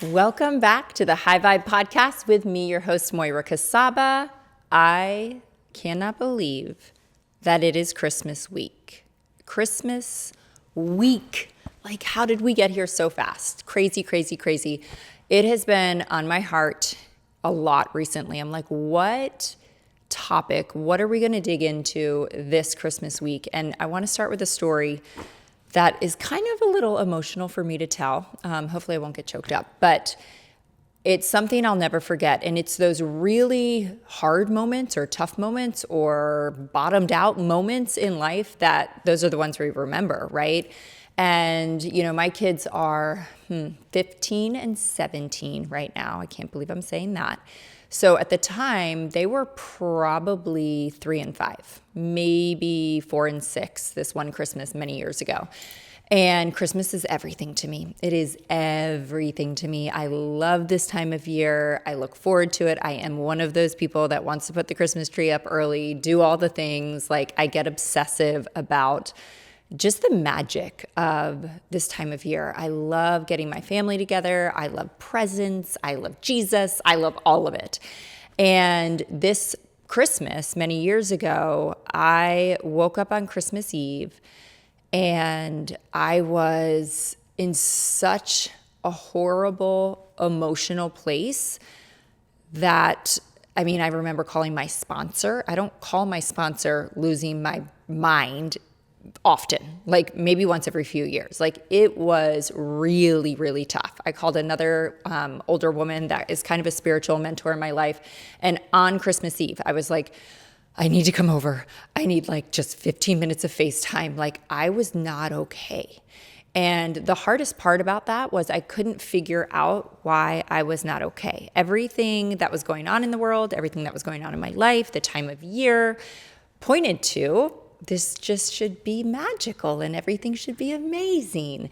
Welcome back to the High Vibe Podcast with me, your host, Moira Casaba. I cannot believe that it is Christmas week. Christmas week. Like, how did we get here so fast? Crazy, crazy, crazy. It has been on my heart a lot recently. I'm like, what what are we going to dig into this Christmas week? And I want to start with a story that is kind of a little emotional for me to tell. Hopefully I won't get choked up, but it's something I'll never forget. And it's those really hard moments or tough moments or bottomed out moments in life that those are the ones we remember, right? And, my kids are 15 and 17 right now. I can't believe I'm saying that. So at the time, they were probably 3 and 5, maybe 4 and 6 this one Christmas many years ago. And Christmas is everything to me. It is everything to me. I love this time of year. I look forward to it. I am one of those people that wants to put the Christmas tree up early, do all the things. Like, I get obsessive about just the magic of this time of year. I love getting my family together. I love presents. I love Jesus. I love all of it. And this Christmas, many years ago, I woke up on Christmas Eve and I was in such a horrible emotional place that, I remember calling my sponsor. I don't call my sponsor losing my mind often, like maybe once every few years. Like, it was really, really tough. I called another older woman that is kind of a spiritual mentor in my life. And on Christmas Eve, I was like, I need to come over. I need like just 15 minutes of FaceTime. Like, I was not okay. And the hardest part about that was I couldn't figure out why I was not okay. Everything that was going on in the world, everything that was going on in my life, the time of year pointed to this just should be magical and everything should be amazing.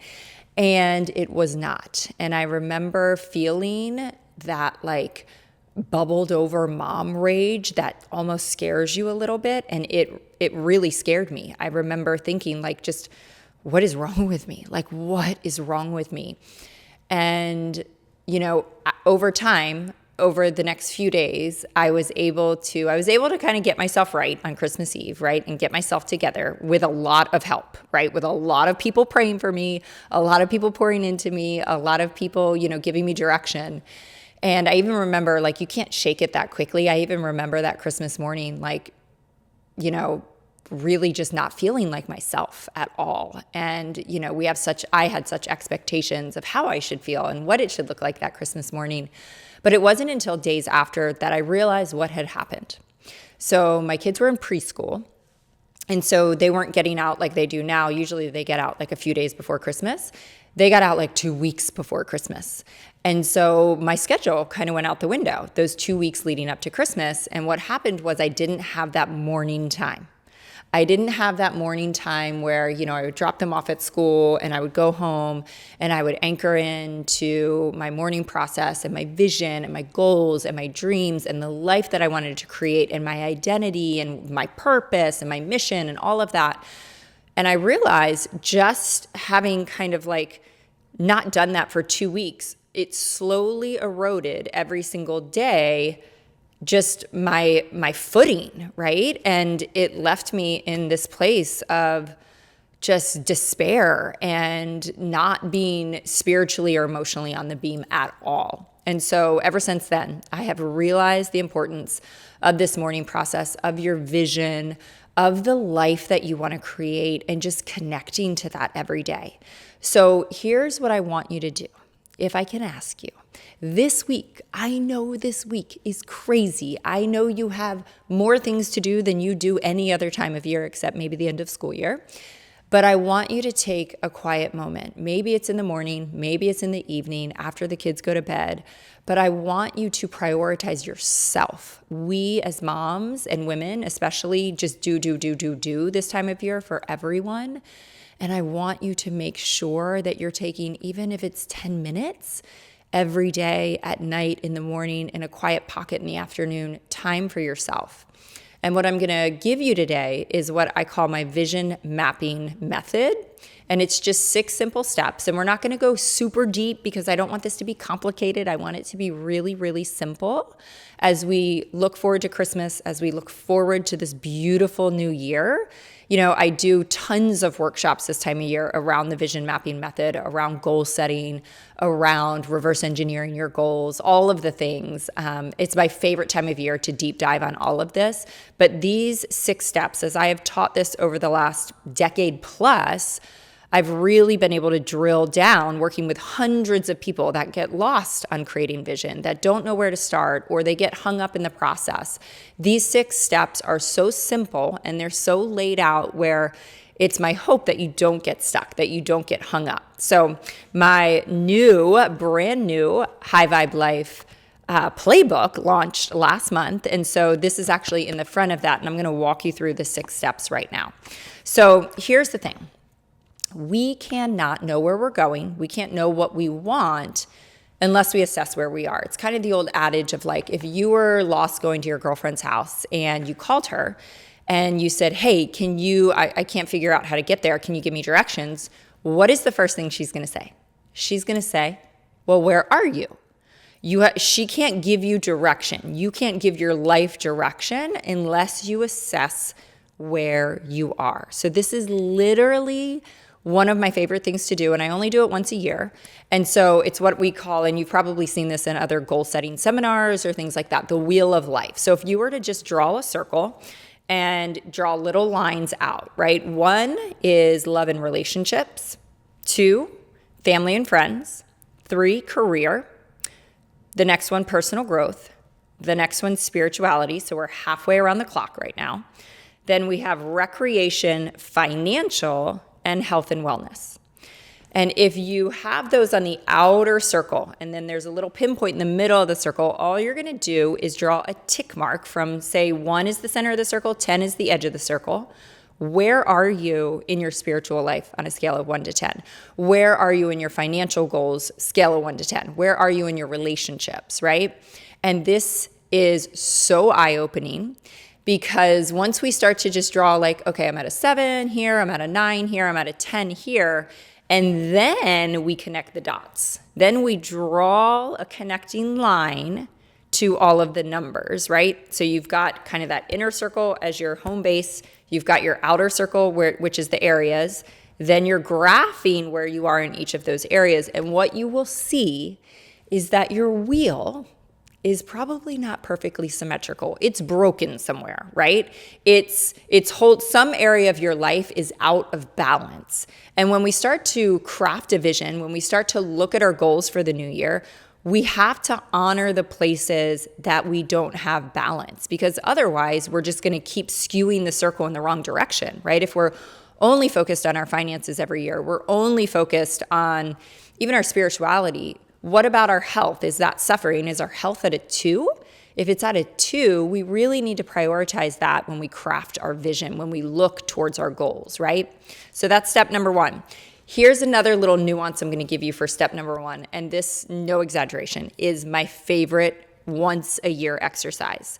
And it was not. And I remember feeling that like bubbled over mom rage that almost scares you a little bit. And it really scared me. I remember thinking like, just what is wrong with me? Like, what is wrong with me? And, over time, over the next few days, I was able to kind of get myself right on Christmas Eve, right? And get myself together with a lot of help, right? With a lot of people praying for me, a lot of people pouring into me, a lot of people, giving me direction. And I even remember, like, you can't shake it that quickly. I even remember that Christmas morning, like, really just not feeling like myself at all. And, I had such expectations of how I should feel and what it should look like that Christmas morning. But it wasn't until days after that I realized what had happened. So my kids were in preschool, and so they weren't getting out like they do now. Usually they get out like a few days before Christmas. They got out like 2 weeks before Christmas. And so my schedule kind of went out the window, those 2 weeks leading up to Christmas. And what happened was I didn't have that morning time. I didn't have that morning time where, I would drop them off at school and I would go home and I would anchor into my morning process and my vision and my goals and my dreams and the life that I wanted to create and my identity and my purpose and my mission and all of that. And I realized, just having kind of like not done that for 2 weeks, it slowly eroded every single day just my footing, right? And it left me in this place of just despair and not being spiritually or emotionally on the beam at all. And so ever since then, I have realized the importance of this morning process, of your vision, of the life that you want to create, and just connecting to that every day. So here's what I want you to do. If I can ask you, this week, I know this week is crazy. I know you have more things to do than you do any other time of year, except maybe the end of school year. But I want you to take a quiet moment. Maybe it's in the morning, maybe it's in the evening after the kids go to bed. But I want you to prioritize yourself. We as moms and women especially just do this time of year for everyone. And I want you to make sure that you're taking, even if it's 10 minutes every day, at night, in the morning, in a quiet pocket in the afternoon, time for yourself. And what I'm going to give you today is what I call my vision mapping method. And it's just 6 simple steps. And we're not going to go super deep because I don't want this to be complicated. I want it to be really, really simple as we look forward to Christmas, as we look forward to this beautiful new year. I do tons of workshops this time of year around the vision mapping method, around goal setting, around reverse engineering your goals, all of the things. It's my favorite time of year to deep dive on all of this. But these 6 steps, as I have taught this over the last decade plus, I've really been able to drill down working with hundreds of people that get lost on creating vision, that don't know where to start, or they get hung up in the process. These 6 steps are so simple and they're so laid out where it's my hope that you don't get stuck, that you don't get hung up. So my brand new High Vibe Life playbook launched last month. And so this is actually in the front of that. And I'm going to walk you through the 6 steps right now. So here's the thing. We cannot know where we're going. We can't know what we want unless we assess where we are. It's kind of the old adage of like, if you were lost going to your girlfriend's house and you called her and you said, hey, I can't figure out how to get there. Can you give me directions? What is the first thing she's going to say? She's going to say, well, where are you? She can't give you direction. You can't give your life direction unless you assess where you are. So this is literally one of my favorite things to do, and I only do it once a year. And so it's what we call, and you've probably seen this in other goal setting seminars or things like that, the wheel of life. So if you were to just draw a circle and draw little lines out, right? 1 is love and relationships, 2, family and friends, 3, career, the next one, personal growth, the next one, spirituality. So we're halfway around the clock right now. Then we have recreation, financial, and health and wellness. And if you have those on the outer circle, and then there's a little pinpoint in the middle of the circle, all you're going to do is draw a tick mark from, say, 1 is the center of the circle, 10 is the edge of the circle. Where are you in your spiritual life on a scale of 1 to 10? Where are you in your financial goals, scale of 1 to 10? Where are you in your relationships, right? And this is so eye-opening. Because once we start to just draw like, okay, I'm at a 7 here, I'm at a 9 here, I'm at a 10 here, and then we connect the dots. Then we draw a connecting line to all of the numbers, right? So you've got kind of that inner circle as your home base. You've got your outer circle, which is the areas. Then you're graphing where you are in each of those areas. And what you will see is that your wheel is probably not perfectly symmetrical. It's broken somewhere, right? Some area of your life is out of balance. And when we start to craft a vision, when we start to look at our goals for the new year, we have to honor the places that we don't have balance, because otherwise we're just going to keep skewing the circle in the wrong direction, right? If we're only focused on our finances every year, we're only focused on even our spirituality. What about our health? Is that suffering? Is our health at a 2? If it's at a 2, we really need to prioritize that when we craft our vision, when we look towards our goals, right? So that's step number 1. Here's another little nuance I'm going to give you for step number 1. And this, no exaggeration, is my favorite once a year exercise.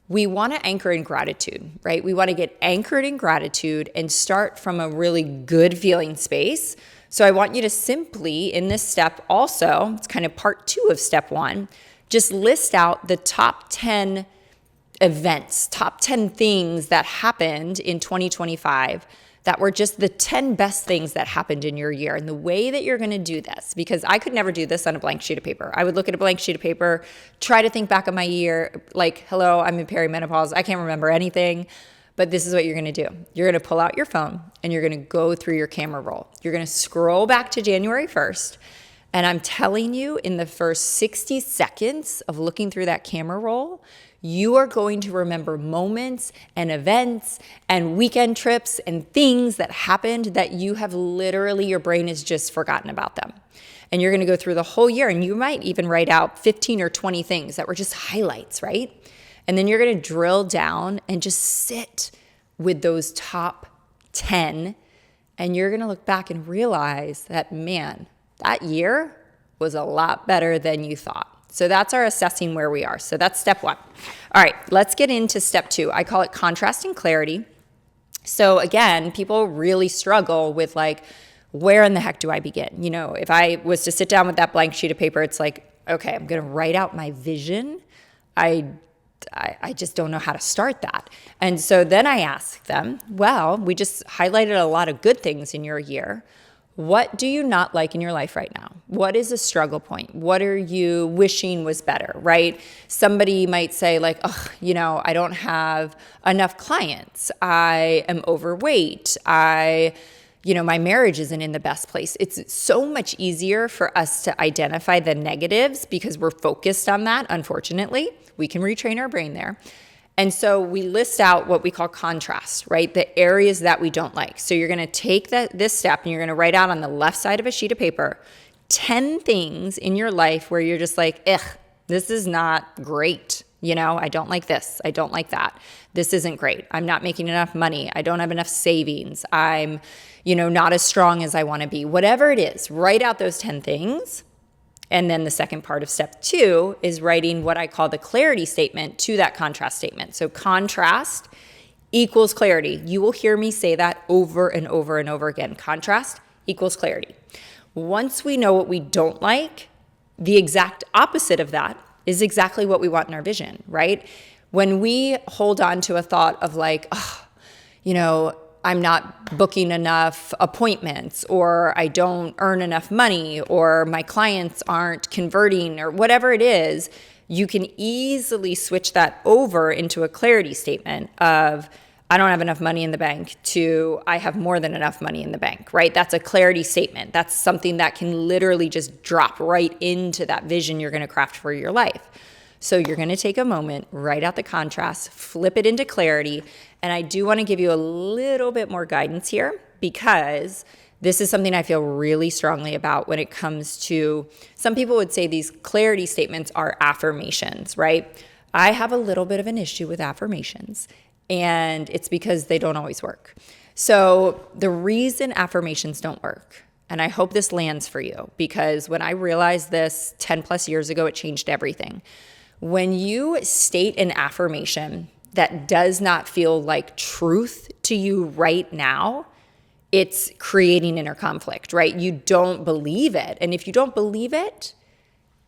We want to anchor in gratitude, right? We want to get anchored in gratitude and start from a really good feeling space. So I want you to simply, in this step also, it's kind of part 2 of step 1, just list out the top 10 events, top 10 things that happened in 2025 that were just the 10 best things that happened in your year. And the way that you're going to do this, because I could never do this on a blank sheet of paper. I would look at a blank sheet of paper, try to think back on my year, like, hello, I'm in perimenopause, I can't remember anything. But this is what you're going to do. You're going to pull out your phone and you're going to go through your camera roll. You're going to scroll back to January 1st. And I'm telling you, in the first 60 seconds of looking through that camera roll, you are going to remember moments and events and weekend trips and things that happened that you have literally, your brain has just forgotten about them. And you're going to go through the whole year, and you might even write out 15 or 20 things that were just highlights, right? And then you're going to drill down and just sit with those top 10. And you're going to look back and realize that, man, that year was a lot better than you thought. So that's our assessing where we are. So that's step 1. All right, let's get into step 2. I call it contrast and clarity. So again, people really struggle with like, where in the heck do I begin? If I was to sit down with that blank sheet of paper, it's like, okay, I'm going to write out my vision. I just don't know how to start that. And so then I ask them, well, we just highlighted a lot of good things in your year. What do you not like in your life right now? What is a struggle point? What are you wishing was better, right? Somebody might say like, oh, I don't have enough clients. I am overweight. My marriage isn't in the best place. It's so much easier for us to identify the negatives because we're focused on that, unfortunately. We can retrain our brain there. And so we list out what we call contrast, right? The areas that we don't like. So you're going to take this step and you're going to write out on the left side of a sheet of paper 10 things in your life where you're just like, this is not great. I don't like this. I don't like that. This isn't great. I'm not making enough money. I don't have enough savings. I'm, not as strong as I want to be. Whatever it is, write out those 10 things. And then the second part of step 2 is writing what I call the clarity statement to that contrast statement. So contrast equals clarity. You will hear me say that over and over and over again. Contrast equals clarity. Once we know what we don't like, the exact opposite of that is exactly what we want in our vision, right? When we hold on to a thought of like, I'm not booking enough appointments, or I don't earn enough money, or my clients aren't converting, or whatever it is, you can easily switch that over into a clarity statement of, I don't have enough money in the bank, to I have more than enough money in the bank, right? That's a clarity statement. That's something that can literally just drop right into that vision you're going to craft for your life. So you're going to take a moment, write out the contrast, flip it into clarity. And I do want to give you a little bit more guidance here because this is something I feel really strongly about when it comes to, some people would say these clarity statements are affirmations, right? I have a little bit of an issue with affirmations, and it's because they don't always work. So the reason affirmations don't work, and I hope this lands for you, because when I realized this 10 plus years ago, it changed everything. When you state an affirmation that does not feel like truth to you right now, it's creating inner conflict, right? You don't believe it. And if you don't believe it,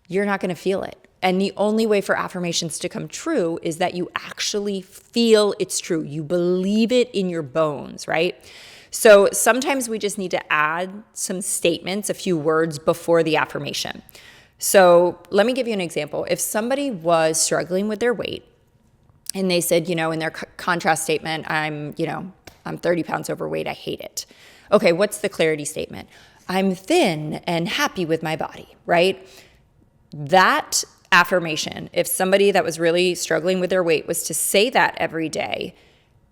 you're not going to feel it. And the only way for affirmations to come true is that you actually feel it's true. You believe it in your bones, right? So sometimes we just need to add some statements, a few words before the affirmation. So let me give you an example. If somebody was struggling with their weight and they said, in their contrast statement, I'm 30 pounds overweight, I hate it. Okay, what's the clarity statement? I'm thin and happy with my body, right? That affirmation, if somebody that was really struggling with their weight was to say that every day,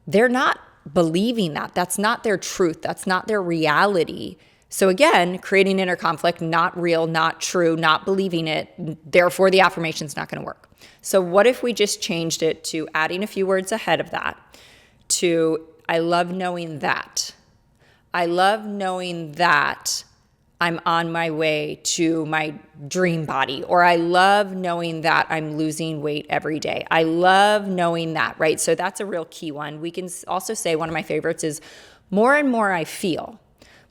they're not believing that. That's not their truth. That's not their reality. So again, creating inner conflict, not real, not true, not believing it, therefore the affirmation's not going to work. So what if we just changed it to adding a few words ahead of that to, I love knowing that. I love knowing that I'm on my way to my dream body, or I love knowing that I'm losing weight every day. I love knowing that, right? So that's a real key one. We can also say, one of my favorites is, more and more I feel.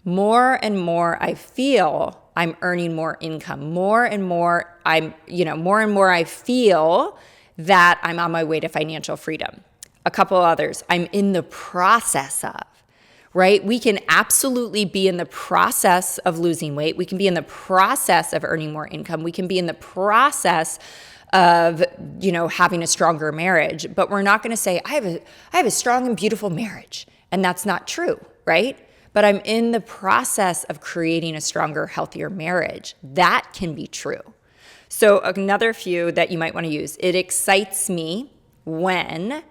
More and more I feel I'm earning more income. More and more I feel that I'm on my way to financial freedom. A couple others, I'm in the process of, right? We can absolutely be in the process of losing weight. We can be in the process of earning more income. We can be in the process of, having a stronger marriage, but we're not going to say, I have a strong and beautiful marriage. And that's not true, right? But I'm in the process of creating a stronger, healthier marriage. That can be true. So another few that you might want to use, it excites me when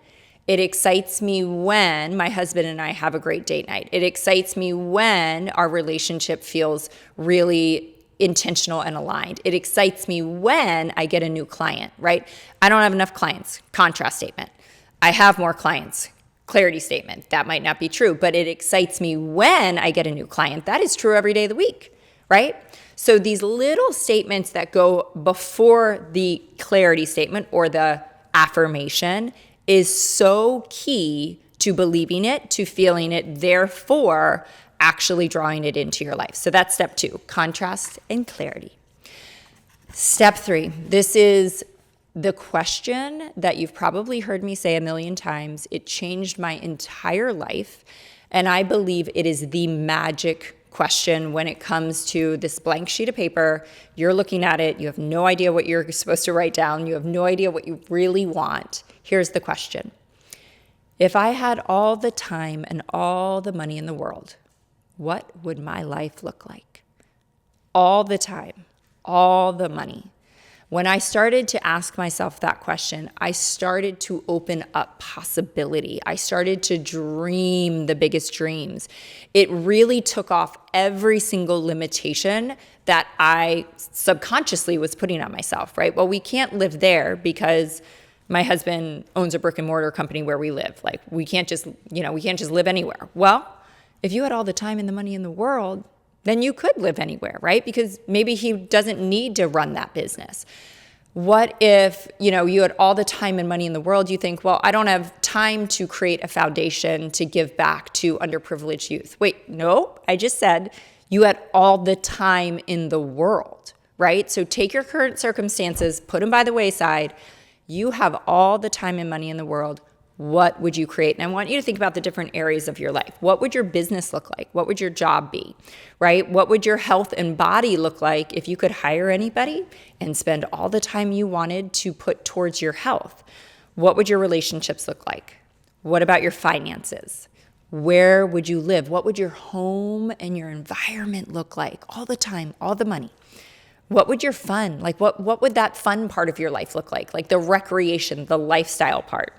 my husband and I have a great date night. It excites me when our relationship feels really intentional and aligned. It excites me when I get a new client, right? I don't have enough clients, contrast statement. I have more clients, clarity statement. That might not be true, but it excites me when I get a new client. That is true every day of the week, right? So these little statements that go before the clarity statement or the affirmation is so key to believing it, to feeling it. Therefore, actually drawing it into your life. So that's step 2, contrast and clarity. Step 3, this is the question that you've probably heard me say a million times. It changed my entire life, and I believe it is the magic question when it comes to this blank sheet of paper. You're looking at it, you have no idea what you're supposed to write down, you have no idea what you really want. Here's the question. If I had all the time and all the money in the world, what would my life look like? All the time, all the money. When I started to ask myself that question, I started to open up possibility. I started to dream the biggest dreams. It really took off every single limitation that I subconsciously was putting on myself, right? Well, we can't live there because my husband owns a brick and mortar company where we live. Like, we can't just live anywhere. Well, if you had all the time and the money in the world, then you could live anywhere, right? Because maybe he doesn't need to run that business. What if, you had all the time and money in the world, you think, well, I don't have time to create a foundation to give back to underprivileged youth. Wait, no, I just said you had all the time in the world, right? So take your current circumstances, put them by the wayside. You have all the time and money in the world. What would you create? And I want you to think about the different areas of your life. What would your business look like? What would your job be, right? What would your health and body look like if you could hire anybody and spend all the time you wanted to put towards your health? What would your relationships look like? What about your finances? Where would you live? What would your home and your environment look like? All the time, all the money. What would your fun, what would that fun part of your life look like? Like the recreation, the lifestyle part.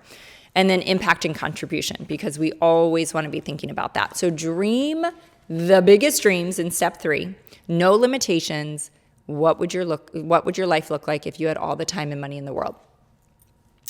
And then impact and contribution, because we always want to be thinking about that. So dream the biggest dreams in step 3, no limitations. What would your life look like if you had all the time and money in the world?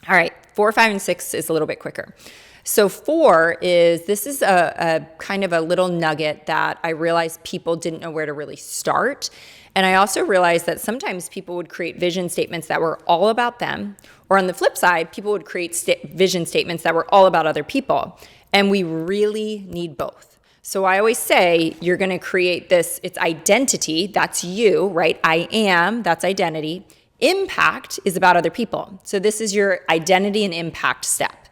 All right, 4, 5, and 6 is a little bit quicker. So 4 this is a kind of a little nugget that I realized people didn't know where to really start. And I also realized that sometimes people would create vision statements that were all about them. Or on the flip side, people would create vision statements that were all about other people. And we really need both. So I always say you're going to create this, it's identity, that's you, right? I am, that's identity. Impact is about other people. So this is your identity and impact step.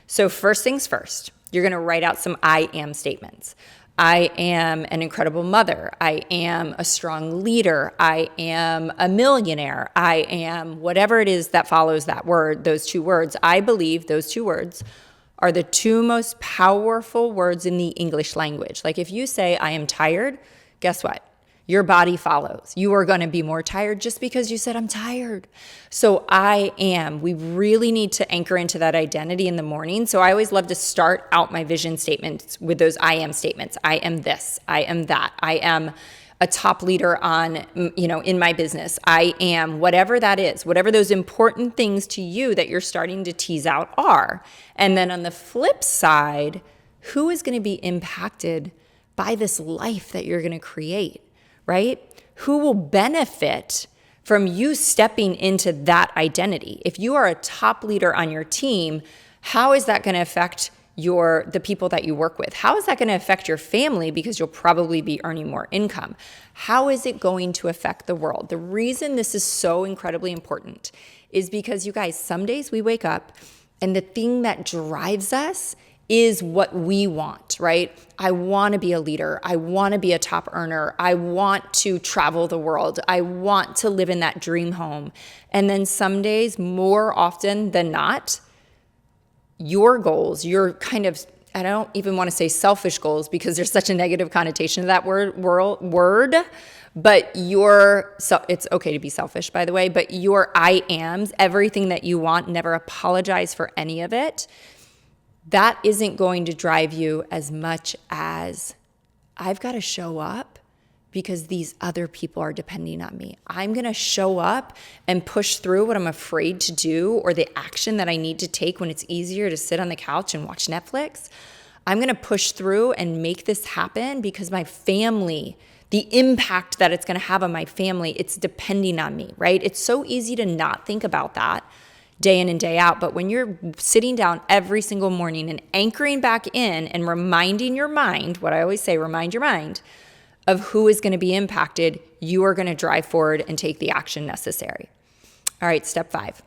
So first things first, you're going to write out some I am statements. I am an incredible mother. I am a strong leader. I am a millionaire. I am whatever it is that follows that word, those 2 words. I believe those 2 words are the 2 most powerful words in the English language. Like if you say, I am tired, guess what? Your body follows. You are going to be more tired just because you said, I'm tired. So I am. We really need to anchor into that identity in the morning. So I always love to start out my vision statements with those I am statements. I am this. I am that. I am a top leader in my business. I am whatever that is, whatever those important things to you that you're starting to tease out are. And then on the flip side, who is going to be impacted by this life that you're going to create? Right? Who will benefit from you stepping into that identity? If you are a top leader on your team, how is that going to affect the people that you work with? How is that going to affect your family, because you'll probably be earning more income? How is it going to affect the world? The reason this is so incredibly important is because, you guys, some days we wake up and the thing that drives us is what we want, right? I want to be a leader. I want to be a top earner. I want to travel the world. I want to live in that dream home. And then some days, more often than not, your goals, your kind of, I don't even want to say selfish goals because there's such a negative connotation to that word, but it's okay to be selfish, by the way, but your I ams, everything that you want, never apologize for any of it. That isn't going to drive you as much as I've got to show up because these other people are depending on me. I'm going to show up and push through what I'm afraid to do or the action that I need to take when it's easier to sit on the couch and watch Netflix. I'm going to push through and make this happen because my family, the impact that it's going to have on my family, it's depending on me, right? It's so easy to not think about that. day in and day out. But when you're sitting down every single morning and anchoring back in and reminding your mind, what I always say, remind your mind of who is going to be impacted, you are going to drive forward and take the action necessary. All right, step 5.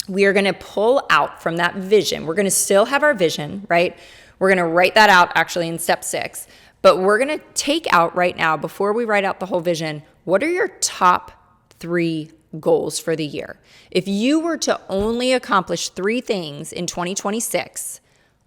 We are going to pull out from that vision. We're going to still have our vision, right? We're going to write that out actually in step 6. But we're going to take out right now, before we write out the whole vision, what are your top 3 goals for the year? If you were to only accomplish 3 things in 2026,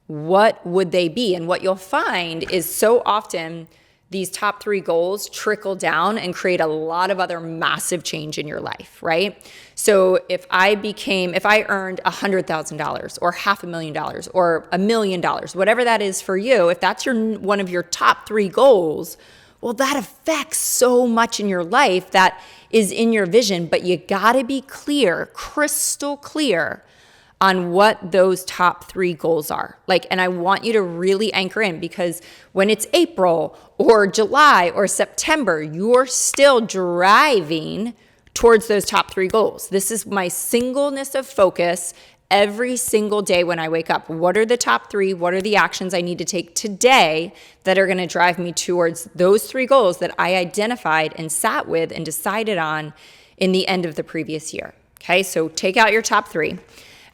what would they be? And what you'll find is so often these top 3 goals trickle down and create a lot of other massive change in your life, right? So if I earned $100,000 or $500,000 or $1 million, whatever that is for you, if that's one of your top 3 goals, well, that affects so much in your life that is in your vision, but you gotta be clear, crystal clear on what those top 3 goals are. And I want you to really anchor in, because when it's April or July or September, you're still driving towards those top 3 goals. This is my singleness of focus every single day when I wake up. What are the top 3? What are the actions I need to take today that are gonna drive me towards those 3 goals that I identified and sat with and decided on in the end of the previous year? Okay, so take out your top 3.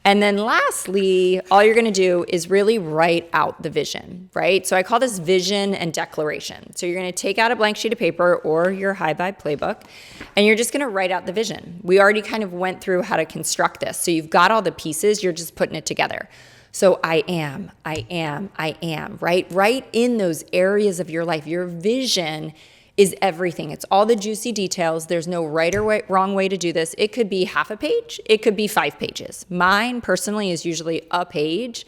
And then lastly, all you're going to do is really write out the vision, right? So I call this vision and declaration. So you're going to take out a blank sheet of paper or your high vibe playbook, and you're just going to write out the vision. We already kind of went through how to construct this. So you've got all the pieces, you're just putting it together. So I am, right? Right in those areas of your life. Your vision is everything. It's all the juicy details. There's no right or wrong way to do this. It could be half a page. It could be 5 pages. Mine personally is usually a page,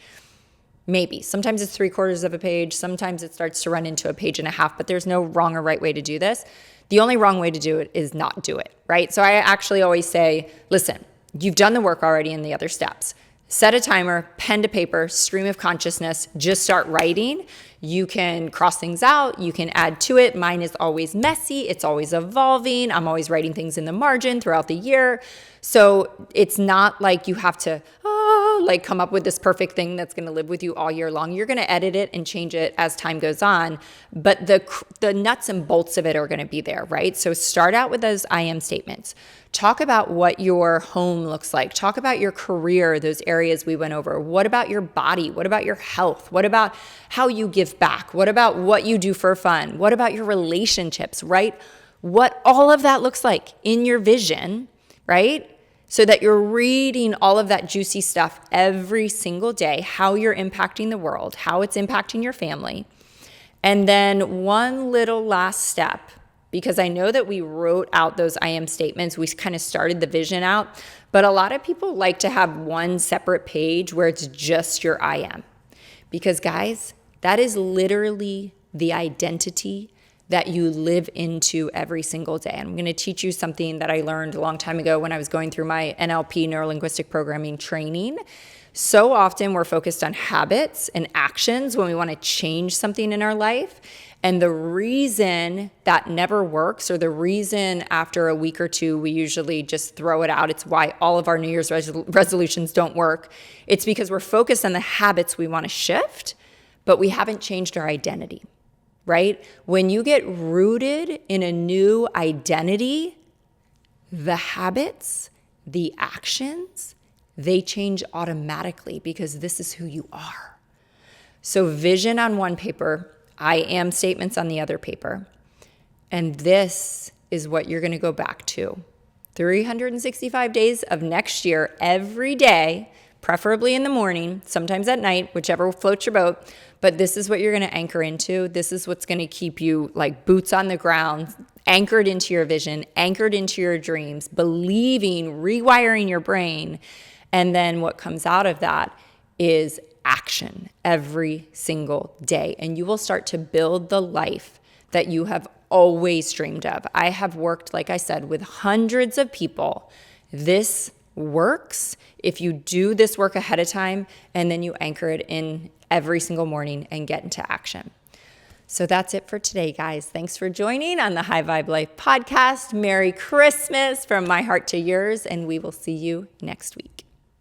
maybe. Sometimes it's 3/4 of a page. Sometimes it starts to run into a page and a half, but there's no wrong or right way to do this. The only wrong way to do it is not do it, right? So I actually always say, listen, you've done the work already in the other steps. Set a timer, pen to paper, stream of consciousness, just start writing. You can cross things out, you can add to it. Mine is always messy, it's always evolving. I'm always writing things in the margin throughout the year. So it's not like you have to come up with this perfect thing that's gonna live with you all year long. You're gonna edit it and change it as time goes on, but the nuts and bolts of it are gonna be there, right? So start out with those I am statements. Talk about what your home looks like. Talk about your career, those areas we went over. What about your body? What about your health? What about how you give back? What about what you do for fun? What about your relationships, right? What all of that looks like in your vision, right? So that you're reading all of that juicy stuff every single day, how you're impacting the world, how it's impacting your family. And then one little last step, because I know that we wrote out those I am statements, we kind of started the vision out, but a lot of people like to have one separate page where it's just your I am. Because guys, that is literally the identity that you live into every single day. I'm going to teach you something that I learned a long time ago when I was going through my NLP, neuro-linguistic programming training. So often we're focused on habits and actions when we want to change something in our life. And the reason that never works, or the reason after a week or two we usually just throw it out, it's why all of our New Year's resolutions don't work. It's because we're focused on the habits we want to shift, but we haven't changed our identity, right? When you get rooted in a new identity, the habits, the actions, they change automatically because this is who you are. So vision on one paper, I am statements on the other paper. And this is what you're going to go back to. 365 days of next year, every day, preferably in the morning, sometimes at night, whichever floats your boat. But this is what you're going to anchor into. This is what's going to keep you like boots on the ground, anchored into your vision, anchored into your dreams, believing, rewiring your brain. And then what comes out of that is action every single day. And you will start to build the life that you have always dreamed of. I have worked, like I said, with hundreds of people. This works if you do this work ahead of time and then you anchor it in every single morning and get into action. So that's it for today, guys. Thanks for joining on the High Vibe Life podcast. Merry Christmas from my heart to yours, and we will see you next week.